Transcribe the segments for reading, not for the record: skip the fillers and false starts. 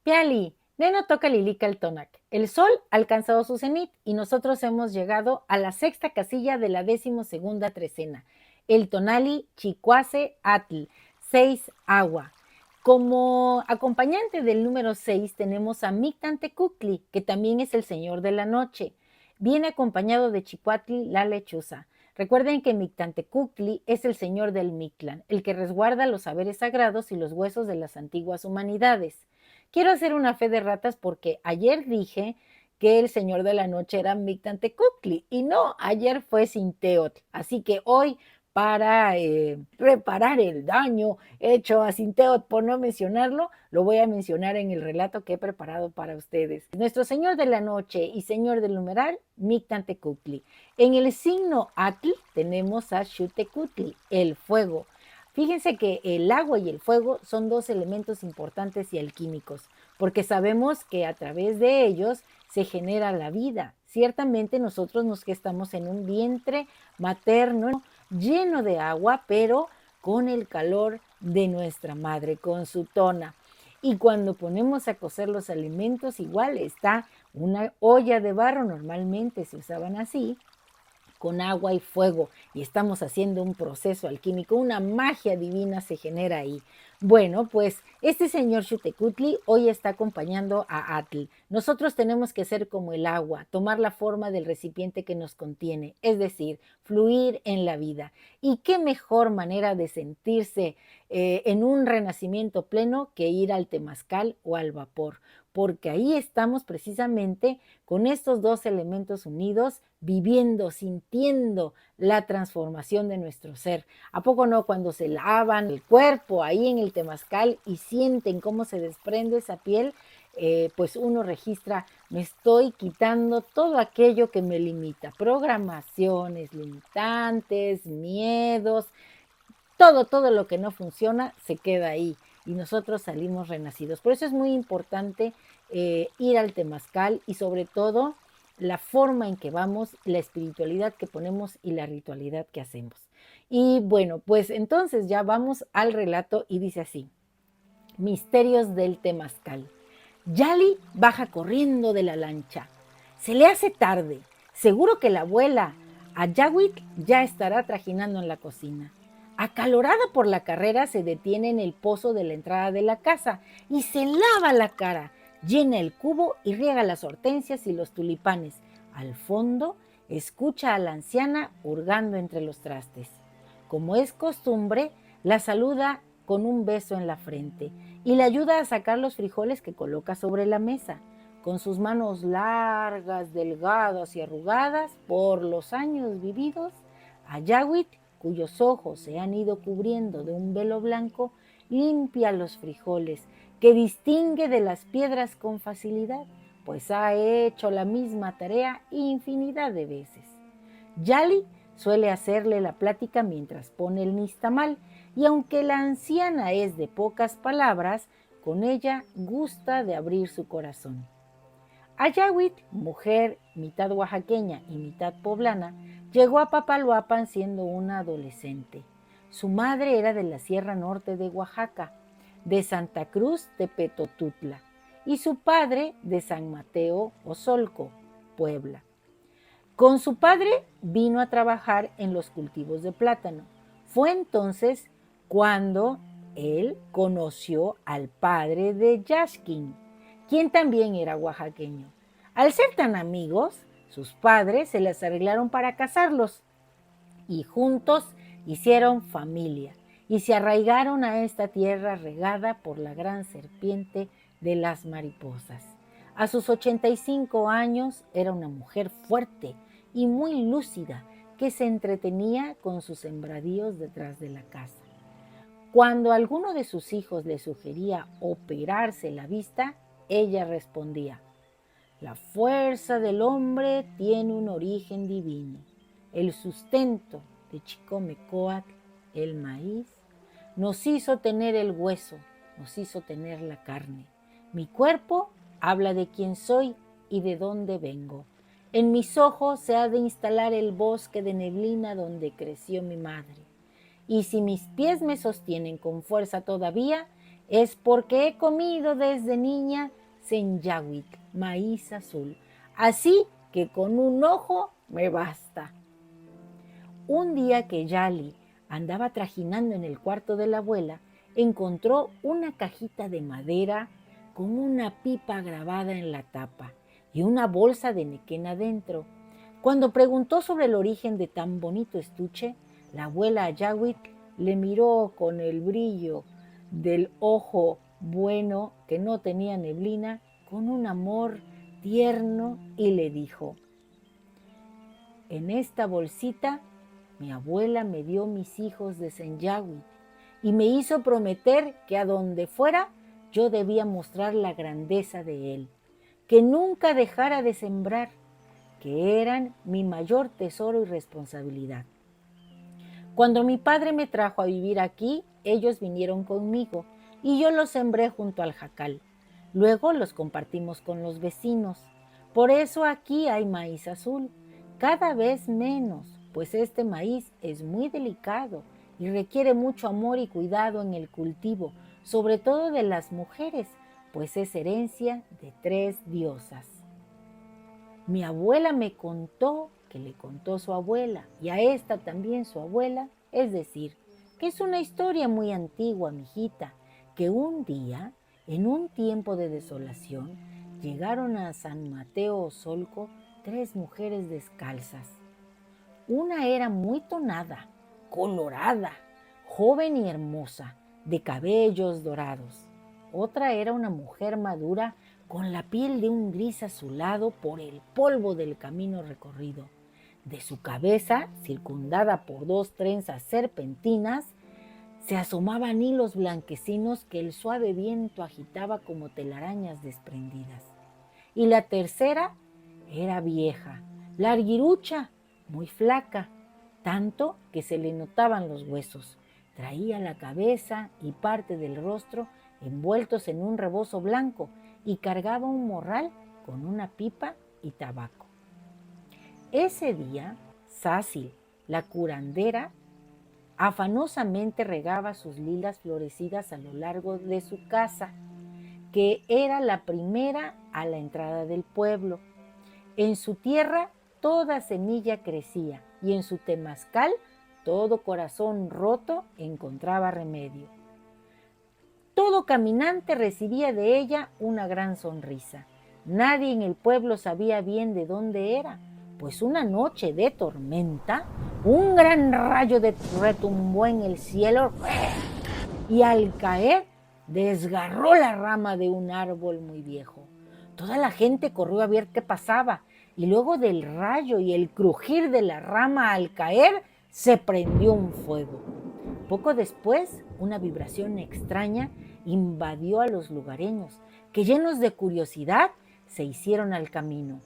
Piali, Neno toca Lilica el sol ha alcanzado su cenit y nosotros hemos llegado a la sexta casilla de la 12ª trecena. El tonali chicuase atl, 6 agua. Como acompañante del número 6 tenemos a Mictantecutli, que también es el señor de la noche. Viene acompañado de Chicuatli la lechuza. Recuerden que Mictantecutli es el señor del Mictlán, el que resguarda los saberes sagrados y los huesos de las antiguas humanidades. Quiero hacer una fe de ratas porque ayer dije que el señor de la noche era Mictantecutli y no, ayer fue Sinteot. Así que hoy, para reparar el daño hecho a Sinteot por no mencionarlo, lo voy a mencionar en el relato que he preparado para ustedes. Nuestro señor de la noche y señor del numeral, Mictantecutli. En el signo Atl tenemos a Xutecutli, el fuego. Fíjense que el agua y el fuego son dos elementos importantes y alquímicos, porque sabemos que a través de ellos se genera la vida. Ciertamente nosotros nos gestamos en un vientre materno lleno de agua, pero con el calor de nuestra madre, con su tona. Y cuando ponemos a cocer los alimentos, igual está una olla de barro, normalmente se usaban así, con agua y fuego, y estamos haciendo un proceso alquímico, una magia divina se genera ahí. Bueno, pues este señor Xutecutli hoy está acompañando a Atl. Nosotros tenemos que ser como el agua, tomar la forma del recipiente que nos contiene, es decir, fluir en la vida. Y qué mejor manera de sentirse en un renacimiento pleno que ir al temazcal o al vapor, porque ahí estamos precisamente con estos dos elementos unidos, viviendo, sintiendo la transformación de nuestro ser. ¿A poco no cuando se lavan el cuerpo ahí en el temazcal y sienten cómo se desprende esa piel? Pues uno registra, me estoy quitando todo aquello que me limita, programaciones limitantes, miedos, todo lo que no funciona se queda ahí y nosotros salimos renacidos. Por eso es muy importante ir al temazcal y sobre todo la forma en que vamos, la espiritualidad que ponemos y la ritualidad que hacemos. Y bueno, pues entonces ya vamos al relato y dice así: Misterios del temazcal. Yali baja corriendo de la lancha. Se le hace tarde. Seguro que la abuela Ayawit ya estará trajinando en la cocina. Acalorada por la carrera, se detiene en el pozo de la entrada de la casa y se lava la cara. Llena el cubo y riega las hortensias y los tulipanes. Al fondo, escucha a la anciana hurgando entre los trastes. Como es costumbre, la saluda con un beso en la frente y le ayuda a sacar los frijoles que coloca sobre la mesa. Con sus manos largas, delgadas y arrugadas por los años vividos, Ayawit, cuyos ojos se han ido cubriendo de un velo blanco, limpia los frijoles, que distingue de las piedras con facilidad, pues ha hecho la misma tarea infinidad de veces. Yali suele hacerle la plática mientras pone el nistamal, y aunque la anciana es de pocas palabras, con ella gusta de abrir su corazón. Ayawit, mujer mitad oaxaqueña y mitad poblana, llegó a Papaloapan siendo una adolescente. Su madre era de la Sierra Norte de Oaxaca, de Santa Cruz de Petotutla, y su padre de San Mateo Osolco, Puebla. Con su padre vino a trabajar en los cultivos de plátano. Fue entonces cuando él conoció al padre de Yashkin, quien también era oaxaqueño. Al ser tan amigos, sus padres se les arreglaron para casarlos y juntos hicieron familia y se arraigaron a esta tierra regada por la gran serpiente de las mariposas. A sus 85 años era una mujer fuerte y muy lúcida que se entretenía con sus sembradíos detrás de la casa. Cuando alguno de sus hijos le sugería operarse la vista, ella respondía: la fuerza del hombre tiene un origen divino. El sustento de Chicomecoatl, el maíz, nos hizo tener el hueso, nos hizo tener la carne. Mi cuerpo habla de quién soy y de dónde vengo. En mis ojos se ha de instalar el bosque de neblina donde creció mi madre. Y si mis pies me sostienen con fuerza todavía, es porque he comido desde niña senyawitl, maíz azul, así que con un ojo me basta. Un día que Yali andaba trajinando en el cuarto de la abuela, encontró una cajita de madera con una pipa grabada en la tapa y una bolsa de nequén adentro. Cuando preguntó sobre el origen de tan bonito estuche, la abuela Ayawit le miró con el brillo del ojo bueno que no tenía neblina, con un amor tierno, y le dijo: en esta bolsita mi abuela me dio mis hijos de Senyawit y me hizo prometer que a donde fuera yo debía mostrar la grandeza de él, que nunca dejara de sembrar, que eran mi mayor tesoro y responsabilidad. Cuando mi padre me trajo a vivir aquí, ellos vinieron conmigo y yo los sembré junto al jacal. Luego los compartimos con los vecinos. Por eso aquí hay maíz azul, cada vez menos, pues este maíz es muy delicado y requiere mucho amor y cuidado en el cultivo, sobre todo de las mujeres, pues es herencia de 3 diosas. Mi abuela me contó que le contó su abuela y a esta también su abuela, es decir, que es una historia muy antigua, mijita, que un día, en un tiempo de desolación, llegaron a San Mateo Osolco 3 mujeres descalzas. Una era muy tonada, colorada, joven y hermosa, de cabellos dorados. Otra era una mujer madura con la piel de un gris azulado por el polvo del camino recorrido. De su cabeza, circundada por 2 trenzas serpentinas, se asomaban hilos blanquecinos que el suave viento agitaba como telarañas desprendidas. Y la tercera era vieja, larguirucha, muy flaca, tanto que se le notaban los huesos. Traía la cabeza y parte del rostro envueltos en un rebozo blanco y cargaba un morral con una pipa y tabaco. Ese día, Sácil, la curandera, afanosamente regaba sus lilas florecidas a lo largo de su casa, que era la primera a la entrada del pueblo. En su tierra toda semilla crecía y en su temazcal todo corazón roto encontraba remedio. Todo caminante recibía de ella una gran sonrisa. Nadie en el pueblo sabía bien de dónde era, pues una noche de tormenta, un gran rayo retumbó en el cielo y al caer desgarró la rama de un árbol muy viejo. Toda la gente corrió a ver qué pasaba y luego del rayo y el crujir de la rama al caer se prendió un fuego. Poco después, una vibración extraña invadió a los lugareños, que llenos de curiosidad se hicieron al camino.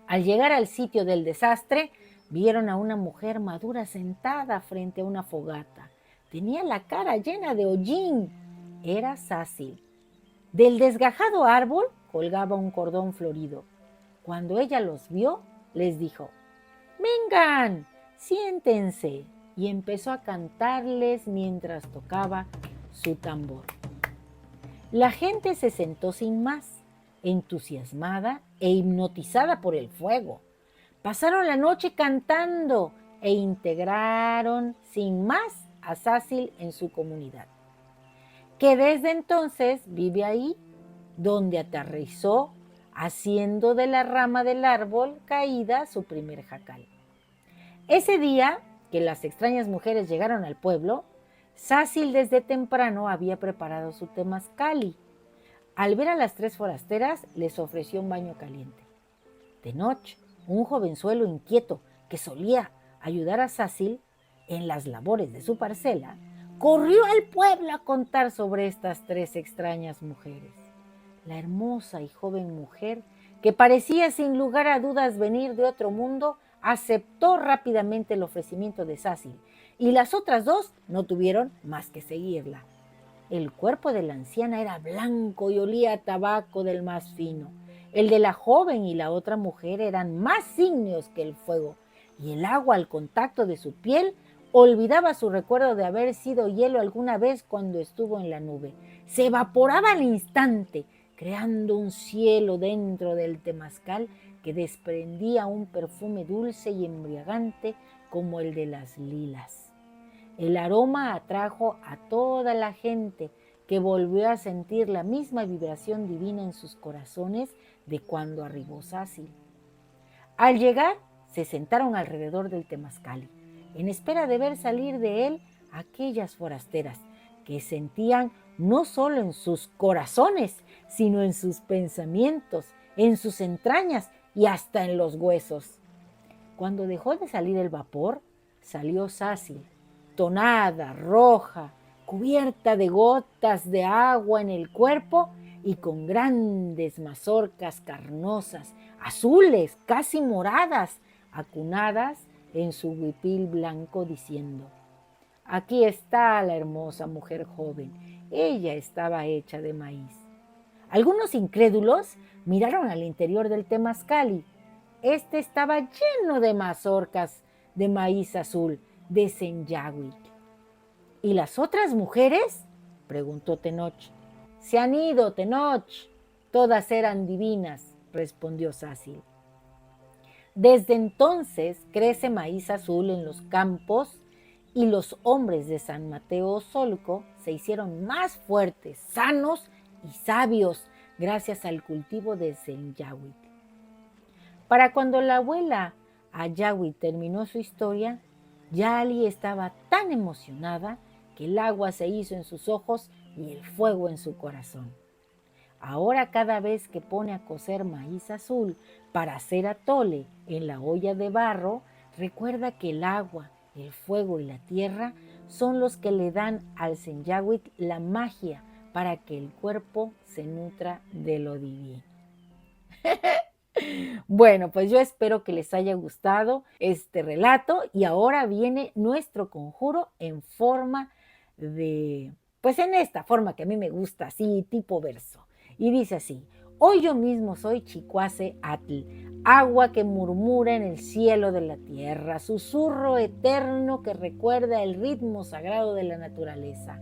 Al llegar al sitio del desastre, vieron a una mujer madura sentada frente a una fogata. Tenía la cara llena de hollín. Era Sácil. Del desgajado árbol colgaba un cordón florido. Cuando ella los vio, les dijo: «Vengan, siéntense», y empezó a cantarles mientras tocaba su tambor. La gente se sentó sin más, entusiasmada e hipnotizada por el fuego. Pasaron la noche cantando e integraron sin más a Sácil en su comunidad, que desde entonces vive ahí, donde aterrizó haciendo de la rama del árbol caída su primer jacal. Ese día que las extrañas mujeres llegaron al pueblo, Sácil desde temprano había preparado su temazcali. Al ver a las 3 forasteras, les ofreció un baño caliente. De noche, un jovenzuelo inquieto que solía ayudar a Sácil en las labores de su parcela, corrió al pueblo a contar sobre estas 3 extrañas mujeres. La hermosa y joven mujer, que parecía sin lugar a dudas venir de otro mundo, aceptó rápidamente el ofrecimiento de Sácil, y las otras 2 no tuvieron más que seguirla. El cuerpo de la anciana era blanco y olía a tabaco del más fino. El de la joven y la otra mujer eran más ígneos que el fuego, y el agua al contacto de su piel olvidaba su recuerdo de haber sido hielo alguna vez cuando estuvo en la nube. se evaporaba al instante, creando un cielo dentro del temazcal que desprendía un perfume dulce y embriagante como el de las lilas. El aroma atrajo a toda la gente, que volvió a sentir la misma vibración divina en sus corazones de cuando arribó Sácil. Al llegar, se sentaron alrededor del temazcal, en espera de ver salir de él aquellas forasteras que sentían no solo en sus corazones, sino en sus pensamientos, en sus entrañas y hasta en los huesos. Cuando dejó de salir el vapor, salió Sácil, tonada, roja, cubierta de gotas de agua en el cuerpo y con grandes mazorcas carnosas, azules, casi moradas, acunadas en su huipil blanco, diciendo: aquí está la hermosa mujer joven, ella estaba hecha de maíz. Algunos incrédulos miraron al interior del temazcal. Este estaba lleno de mazorcas de maíz azul, de Senyahuitl. ¿Y las otras mujeres?, preguntó Tenoch. Se han ido, Tenoch. Todas eran divinas, respondió Sácil. Desde entonces crece maíz azul en los campos y los hombres de San Mateo Solco se hicieron más fuertes, sanos y sabios gracias al cultivo de Senyahuitl. Para cuando la abuela Ayahui terminó su historia, Yali estaba tan emocionada que el agua se hizo en sus ojos y el fuego en su corazón. Ahora, cada vez que pone a cocer maíz azul para hacer atole en la olla de barro, recuerda que el agua, el fuego y la tierra son los que le dan al Senyahuitl la magia para que el cuerpo se nutra de lo divino. Bueno, pues yo espero que les haya gustado este relato y ahora viene nuestro conjuro en forma de, pues en esta forma que a mí me gusta, así tipo verso. Y dice así: hoy yo mismo soy Chicuase Atl, agua que murmura en el cielo de la tierra, susurro eterno que recuerda el ritmo sagrado de la naturaleza.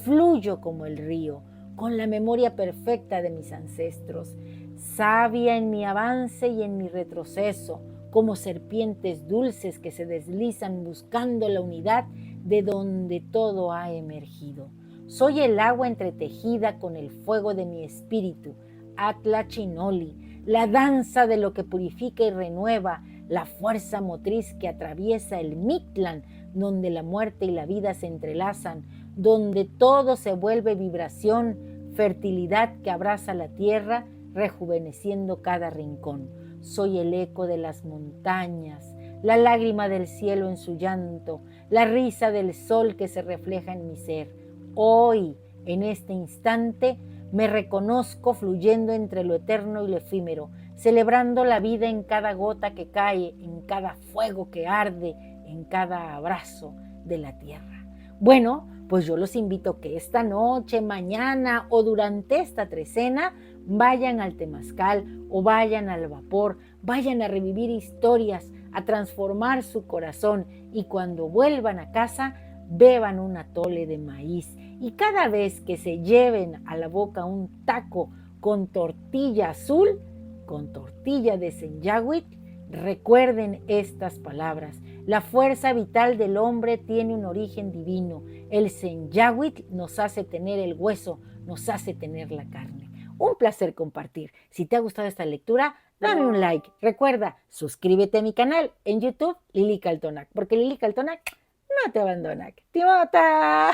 Fluyo como el río, con la memoria perfecta de mis ancestros, sabia en mi avance y en mi retroceso, como serpientes dulces que se deslizan buscando la unidad de donde todo ha emergido. Soy el agua entretejida con el fuego de mi espíritu, Atla Chinoli, la danza de lo que purifica y renueva, la fuerza motriz que atraviesa el Mictlán, donde la muerte y la vida se entrelazan, donde todo se vuelve vibración, fertilidad que abraza la tierra, rejuveneciendo cada rincón. Soy el eco de las montañas, la lágrima del cielo en su llanto, la risa del sol que se refleja en mi ser. Hoy, en este instante, me reconozco fluyendo entre lo eterno y lo efímero, celebrando la vida en cada gota que cae, en cada fuego que arde, en cada abrazo de la tierra. Bueno, pues yo los invito que esta noche, mañana o durante esta trecena vayan al temazcal o vayan al vapor, vayan a revivir historias, a transformar su corazón y cuando vuelvan a casa beban un atole de maíz y cada vez que se lleven a la boca un taco con tortilla azul, con tortilla de Senyahuitl, recuerden estas palabras: la fuerza vital del hombre tiene un origen divino. El Senyahuitl nos hace tener el hueso, nos hace tener la carne. Un placer compartir. Si te ha gustado esta lectura, dame un like. Recuerda, suscríbete a mi canal en YouTube, Lili Caltonac, porque Lili Caltonac no te abandona. ¡Timota!